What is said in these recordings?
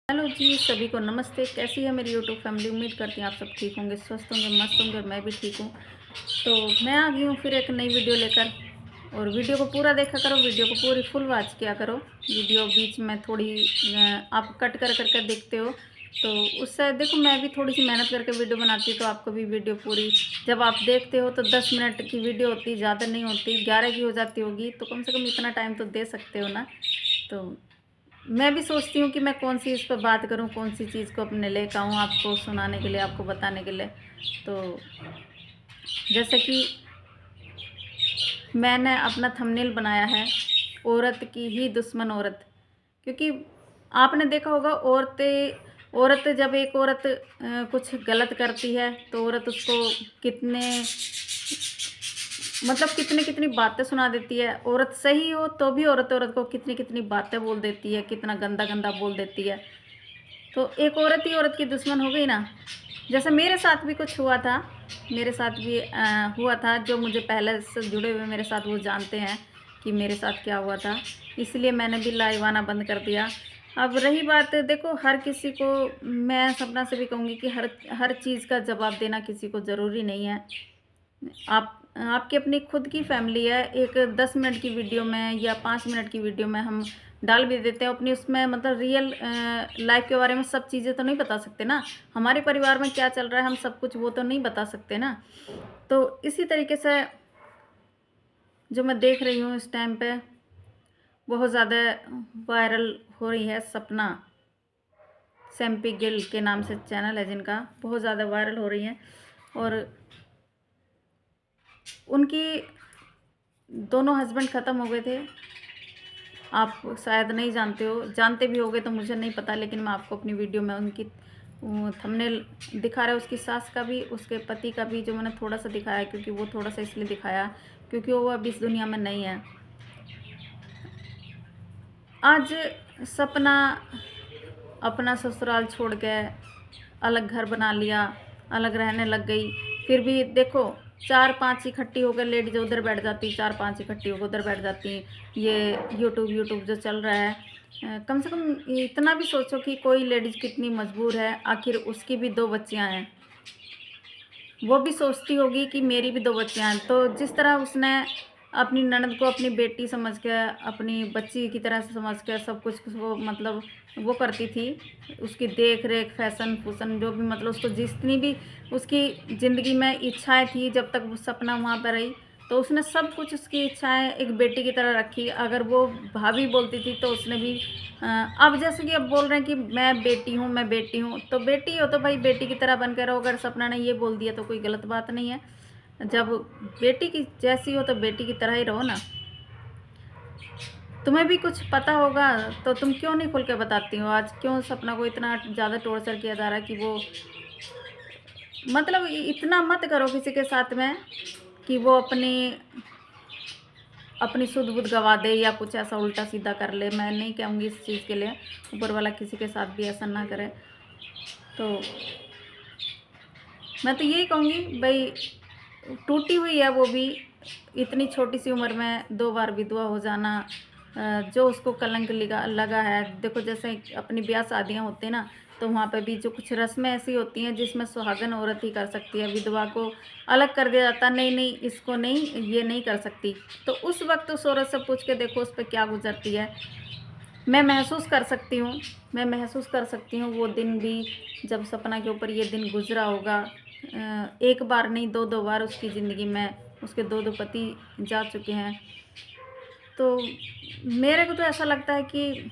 Hello जी, सभी को नमस्ते। कैसी है मेरी यूट्यूब फैमिली? उम्मीद करती हैं आप सब ठीक होंगे, स्वस्थ होंगे, मस्त होंगे और मैं भी ठीक हूँ। तो मैं आ गई हूँ फिर एक नई वीडियो लेकर। और वीडियो को पूरा देखा करो, वीडियो को पूरी फुल वॉच किया करो। वीडियो बीच में थोड़ी आप कट कर कर कर देखते हो, तो उससे देखो मैं भी थोड़ी सी मेहनत करके वीडियो बनाती हूँ, तो आपको भी वीडियो पूरी जब आप देखते हो तो 10 मिनट की वीडियो होती, ज़्यादा नहीं होती, 11 की हो जाती होगी, तो कम से कम इतना टाइम तो दे सकते हो ना। तो मैं भी सोचती हूँ कि मैं कौन सी इस पर बात करूँ, कौन सी चीज़ को अपने लेकर आऊँ आपको सुनाने के लिए, आपको बताने के लिए। तो जैसे कि मैंने अपना थंबनेल बनाया है, औरत की ही दुश्मन औरत। क्योंकि आपने देखा होगा औरत जब एक औरत कुछ गलत करती है तो औरत उसको कितने मतलब कितनी कितनी बातें सुना देती है। औरत सही हो तो भी औरत औरत को कितनी कितनी बातें बोल देती है, कितना गंदा गंदा बोल देती है। तो एक औरत ही औरत की दुश्मन हो गई ना। जैसे मेरे साथ भी कुछ हुआ था, मेरे साथ भी हुआ था। जो मुझे पहले से जुड़े हुए मेरे साथ वो जानते हैं कि मेरे साथ क्या हुआ था, इसलिए मैंने भी लाइव आना बंद कर दिया। अब रही बात, देखो हर किसी को, मैं सपना से भी कहूँगी कि हर हर चीज़ का जवाब देना किसी को ज़रूरी नहीं है। आपकी अपनी खुद की फैमिली है, एक 10 मिनट की वीडियो में या 5 मिनट की वीडियो में हम डाल भी देते हैं अपनी, उसमें मतलब रियल लाइफ के बारे में सब चीज़ें तो नहीं बता सकते ना। हमारे परिवार में क्या चल रहा है हम सब कुछ वो तो नहीं बता सकते ना। तो इसी तरीके से जो मैं देख रही हूँ इस टाइम पे बहुत ज़्यादा वायरल हो रही है सपना, सैम्पी गिल के नाम से चैनल है जिनका, बहुत ज़्यादा वायरल हो रही है। और उनकी दोनों हस्बैंड ख़त्म हो गए थे। आप शायद नहीं जानते हो, जानते भी होगे तो मुझे नहीं पता, लेकिन मैं आपको अपनी वीडियो में उनकी थंबनेल दिखा रहा है, उसकी सास का भी उसके पति का भी, जो मैंने थोड़ा सा दिखाया क्योंकि वो थोड़ा सा इसलिए दिखाया क्योंकि वो अब इस दुनिया में नहीं है। आज सपना अपना ससुराल छोड़ के अलग घर बना लिया, अलग रहने लग गई। फिर भी देखो 4-5 इकट्ठी होकर लेडीज उधर बैठ जाती, 4-5 इकट्ठी होकर उधर बैठ जाती। ये यूट्यूब जो चल रहा है, कम से कम इतना भी सोचो कि कोई लेडीज़ कितनी मजबूर है। आखिर उसकी भी 2 बच्चियां हैं, वो भी सोचती होगी कि मेरी भी 2 बच्चियां हैं। तो जिस तरह उसने अपनी ननद को अपनी बेटी समझ के, अपनी बच्ची की तरह से समझ के सब कुछ वो मतलब वो करती थी, उसकी देख रेख, फैशन फूशन जो भी मतलब उसको जितनी भी उसकी ज़िंदगी में इच्छाएं थी, जब तक वो सपना वहाँ पर रही तो उसने सब कुछ उसकी इच्छाएं एक बेटी की तरह रखी। अगर वो भाभी बोलती थी तो उसने भी अब जैसे कि अब बोल रहे हैं कि मैं बेटी हूँ, मैं बेटी हूँ, तो बेटी हो तो भाई बेटी की तरह बन के रहो। अगर सपना ने ये बोल दिया तो कोई गलत बात नहीं है। जब बेटी की जैसी हो तो बेटी की तरह ही रहो ना। तुम्हें भी कुछ पता होगा तो तुम क्यों नहीं खुल के बताती हो? आज क्यों सपना को इतना ज़्यादा टॉर्चर किया जा रहा है कि वो मतलब इतना मत करो किसी के साथ में कि वो अपनी अपनी सुध बुध गवा दे या कुछ ऐसा उल्टा सीधा कर ले। मैं नहीं कहूँगी इस चीज़ के लिए, ऊपर वाला किसी के साथ भी ऐसा ना करे। तो मैं तो यही कहूँगी भाई, टूटी हुई है वो भी, इतनी छोटी सी उम्र में 2 बार विधवा हो जाना, जो उसको कलंक लगा है। देखो जैसे अपनी ब्याह शादियाँ होती हैं ना, तो वहाँ पे भी जो कुछ रस्में ऐसी होती हैं जिसमें सुहागन औरत ही कर सकती है, विधवा को अलग कर दिया जाता है, नहीं नहीं इसको नहीं, ये नहीं कर सकती। तो उस वक्त उस औरत से पूछ के देखो उस पर क्या गुजरती है। मैं महसूस कर सकती हूँ, मैं महसूस कर सकती हूँ वो दिन भी जब सपना के ऊपर ये दिन गुजरा होगा। एक बार नहीं 2-2 बार उसकी ज़िंदगी में उसके 2-2 पति जा चुके हैं। तो मेरे को तो ऐसा लगता है कि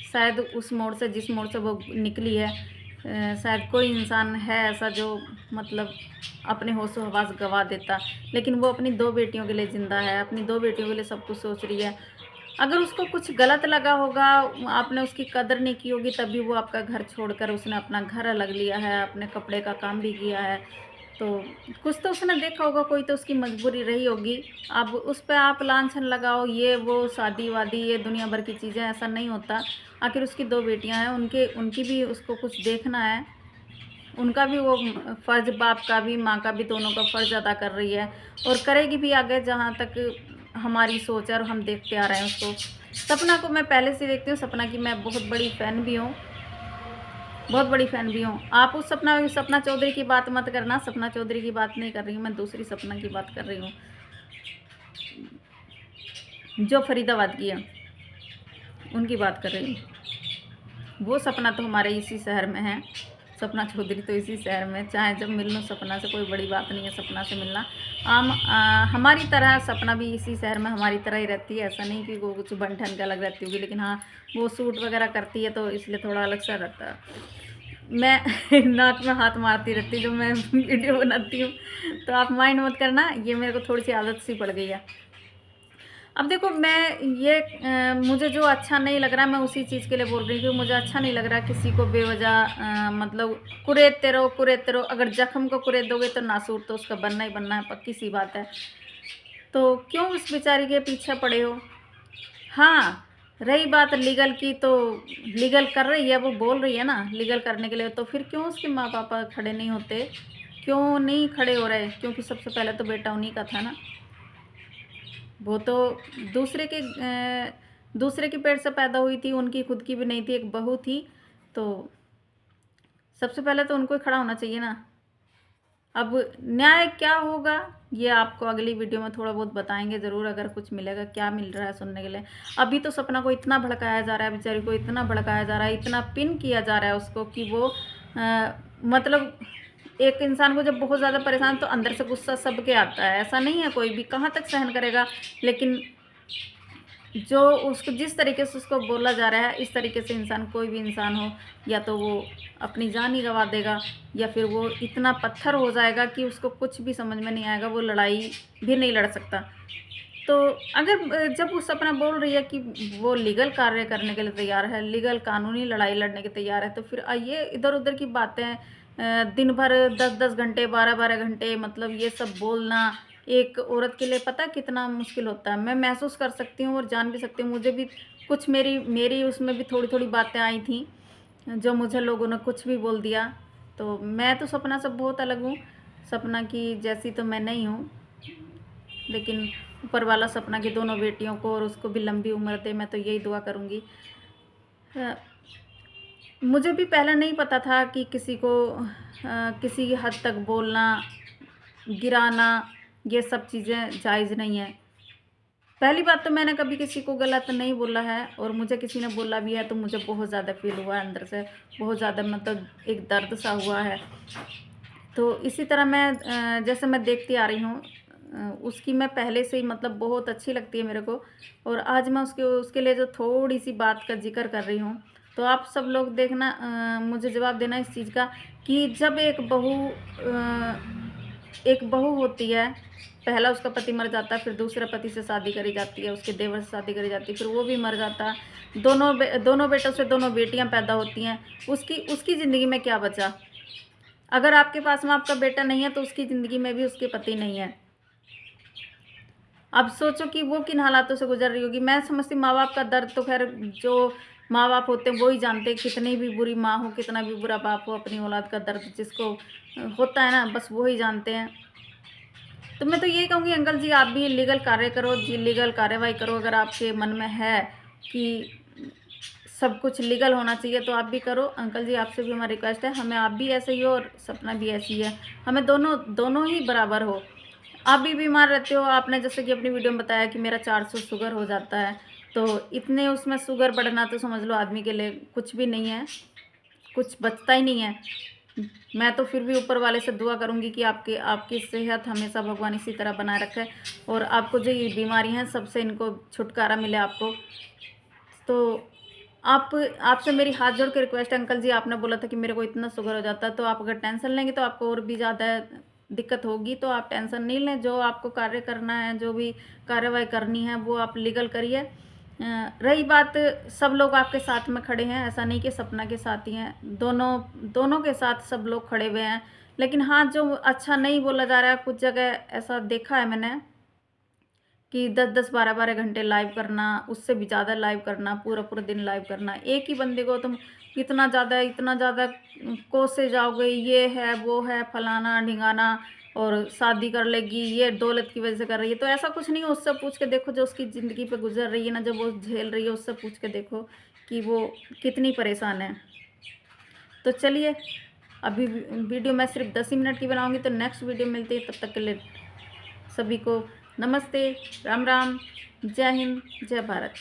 शायद उस मोड़ से, जिस मोड़ से वो निकली है, शायद कोई इंसान है ऐसा जो मतलब अपने होशो हवास गवा देता, लेकिन वो अपनी 2 बेटियों के लिए ज़िंदा है, अपनी 2 बेटियों के लिए सब कुछ सोच रही है। अगर उसको कुछ गलत लगा होगा, आपने उसकी कदर नहीं की होगी, तभी वो आपका घर छोड़कर उसने अपना घर अलग लिया है, अपने कपड़े का काम भी किया है। तो कुछ तो उसने देखा होगा, कोई तो उसकी मजबूरी रही होगी। अब उस पे आप लांछन लगाओ, ये वो शादी वादी ये दुनिया भर की चीज़ें, ऐसा नहीं होता। आखिर उसकी 2 बेटियां हैं, उनकी भी उसको कुछ देखना है। उनका भी वो फ़र्ज़, बाप का भी माँ का भी, दोनों का फ़र्ज़ अदा कर रही है और करेगी भी आगे, जहाँ तक हमारी सोच है और हम देखते आ रहे हैं उसको। सपना को मैं पहले से देखती हूँ, सपना की मैं बहुत बड़ी फ़ैन भी हूँ। बहुत बड़ी फ़ैन भी हूँ। आप उस सपना चौधरी की बात मत करना, सपना चौधरी की बात नहीं कर रही हूँ मैं, दूसरी सपना की बात कर रही हूँ, जो फरीदाबाद की है, उनकी बात कर रही हूँ। वो सपना तो हमारे इसी शहर में है, सपना चौधरी तो इसी शहर में, चाहे जब मिल लूँ सपना से, कोई बड़ी बात नहीं है सपना से मिलना। हमारी तरह सपना भी इसी शहर में हमारी तरह ही रहती है, ऐसा नहीं कि वो कुछ बन-ठन के अलग रहती होगी, लेकिन हाँ, वो शूट वगैरह करती है तो इसलिए थोड़ा अलग सा रहता है। मैं नाक में हाथ मारती रहती जब मैं वीडियो बनाती हूँ, तो आप माइंड मत करना, ये मेरे को थोड़ी सी आदत सी पड़ गई है। अब देखो मैं ये मुझे जो अच्छा नहीं लग रहा, मैं उसी चीज़ के लिए बोल रही हूँ कि मुझे अच्छा नहीं लग रहा किसी को बेवजह मतलब कुरेदते रहो, अगर जख्म को कुरेद दोगे तो नासूर तो उसका बनना ही बनना है, पक्की सी बात है। तो क्यों उस बेचारी के पीछे पड़े हो? हाँ, रही बात लीगल की, तो लीगल कर रही है, वो बोल रही है ना लीगल करने के लिए, तो फिर क्यों उसके माँ-पापा खड़े नहीं होते? क्यों नहीं खड़े हो रहे? क्योंकि सबसे पहले तो बेटा उन्हीं का था ना। वो तो दूसरे के दूसरे के पेट से पैदा हुई थी, उनकी खुद की भी नहीं थी, एक बहू थी, तो सबसे पहले तो उनको ही खड़ा होना चाहिए ना। अब न्याय क्या होगा, ये आपको अगली वीडियो में थोड़ा बहुत बताएंगे ज़रूर, अगर कुछ मिलेगा, क्या मिल रहा है सुनने के लिए। अभी तो सपना को इतना भड़काया जा रहा है, बेचारी को इतना भड़काया जा रहा है, इतना पिन किया जा रहा है उसको कि वो मतलब एक इंसान को जब बहुत ज़्यादा परेशान, तो अंदर से गुस्सा सबके आता है, ऐसा नहीं है कोई भी कहाँ तक सहन करेगा, लेकिन जो उसको जिस तरीके से उसको बोला जा रहा है, इस तरीके से इंसान कोई भी इंसान हो, या तो वो अपनी जान ही गंवा देगा, या फिर वो इतना पत्थर हो जाएगा कि उसको कुछ भी समझ में नहीं आएगा, वो लड़ाई भी नहीं लड़ सकता। तो अगर जब वो सपना बोल रही है कि वो लीगल कार्य करने के लिए तैयार है, लीगल कानूनी लड़ाई लड़ने के तैयार है, तो फिर ये इधर-उधर की बातें दिन भर 10-10 घंटे, 12-12 घंटे, मतलब ये सब बोलना एक औरत के लिए पता है कितना मुश्किल होता है। मैं महसूस कर सकती हूँ और जान भी सकती हूँ, मुझे भी कुछ मेरी मेरी उसमें भी थोड़ी-थोड़ी बातें आई थी, जो मुझे लोगों ने कुछ भी बोल दिया। तो मैं तो सपना से बहुत अलग हूँ, सपना की जैसी तो मैं नहीं हूँ, लेकिन ऊपर वाला सपना की दोनों बेटियों को और उसको भी लंबी उम्र दे, मैं तो यही दुआ करूँगी। मुझे भी पहले नहीं पता था कि किसी को किसी हद तक बोलना, गिराना, ये सब चीज़ें जायज़ नहीं है। पहली बात तो मैंने कभी किसी को गलत नहीं बोला है, और मुझे किसी ने बोला भी है तो मुझे बहुत ज़्यादा फ़ील हुआ है अंदर से, बहुत ज़्यादा मतलब एक दर्द सा हुआ है। तो इसी तरह मैं जैसे मैं देखती आ रही हूँ, उसकी मैं पहले से ही मतलब बहुत अच्छी लगती है मेरे को, और आज मैं उसके उसके लिए जो थोड़ी-सी बात का ज़िक्र कर रही हूँ, तो आप सब लोग देखना, मुझे जवाब देना इस चीज़ का कि जब एक बहू होती है, पहला उसका पति मर जाता है, फिर दूसरे पति से शादी करी जाती है, उसके देवर से शादी करी जाती है, फिर वो भी मर जाता है, दोनों बेटों से दोनों बेटियाँ पैदा होती हैं, उसकी उसकी ज़िंदगी में क्या बचा? अगर आपके पास में आपका बेटा नहीं है, तो उसकी ज़िंदगी में भी उसके पति नहीं है। अब सोचो कि वो किन हालातों से गुज़र रही होगी। मैं समझती माँ-बाप का दर्द तो ख़ैर जो माँ-बाप होते हैं वो ही जानते हैं, कितनी भी बुरी माँ हो, कितना भी बुरा बाप हो, अपनी औलाद का दर्द जिसको होता है ना, बस वो ही जानते हैं। तो मैं तो यही कहूँगी अंकल जी, आप भी लीगल कार्य करो, जी लीगल कार्यवाही करो, अगर आपके मन में है कि सब कुछ लीगल होना चाहिए तो आप भी करो। अंकल जी, आपसे भी हमारी रिक्वेस्ट है, हमें आप भी ऐसे ही हो और सपना भी ऐसी है, हमें दोनों ही बराबर हो। आप भी बीमार रहते हो, आपने जैसे कि अपनी वीडियो में बताया कि मेरा 400 शुगर हो जाता है, तो इतने उसमें शुगर बढ़ना तो समझ लो आदमी के लिए कुछ भी नहीं है, कुछ बचता ही नहीं है। मैं तो फिर भी ऊपर वाले से दुआ करूँगी कि आपकी सेहत हमेशा भगवान इसी तरह बनाए रखे, और आपको जो ये बीमारी हैं सबसे इनको छुटकारा मिले आपको। तो आपसे मेरी हाथ जोड़ के रिक्वेस्ट है अंकल जी, आपने बोला था कि मेरे को इतना शुगर हो जाता है, तो आप अगर टेंशन लेंगे तो आपको और भी ज़्यादा दिक्कत होगी, तो आप टेंशन नहीं लें, जो आपको कार्य करना है, जो भी कार्रवाई करनी है वो आप लीगल करिए। रही बात, सब लोग आपके साथ में खड़े हैं, ऐसा नहीं कि सपना के साथ ही हैं, दोनों के साथ सब लोग खड़े हुए हैं, लेकिन हाँ, जो अच्छा नहीं बोला जा रहा है, कुछ जगह ऐसा देखा है मैंने कि 10-10, 12-12 घंटे लाइव करना, उससे भी ज़्यादा लाइव करना, पूरा-पूरा दिन लाइव करना। एक ही बंदे को तुम इतना ज़्यादा कोसे जाओगे, ये है, वो है, फलाना-ढिंगाना, और शादी कर लेगी, ये दौलत की वज़ह से कर रही है। तो ऐसा कुछ नहीं है, उससे पूछ के देखो जो उसकी ज़िंदगी पे गुज़र रही है ना, जो वो झेल रही है, उससे पूछ के देखो कि वो कितनी परेशान है। तो चलिए, अभी वीडियो मैं सिर्फ 10 ही मिनट की बनाऊंगी, तो नेक्स्ट वीडियो मिलती है। तब तक के लिए सभी को नमस्ते, राम राम, जय हिंद, जय भारत।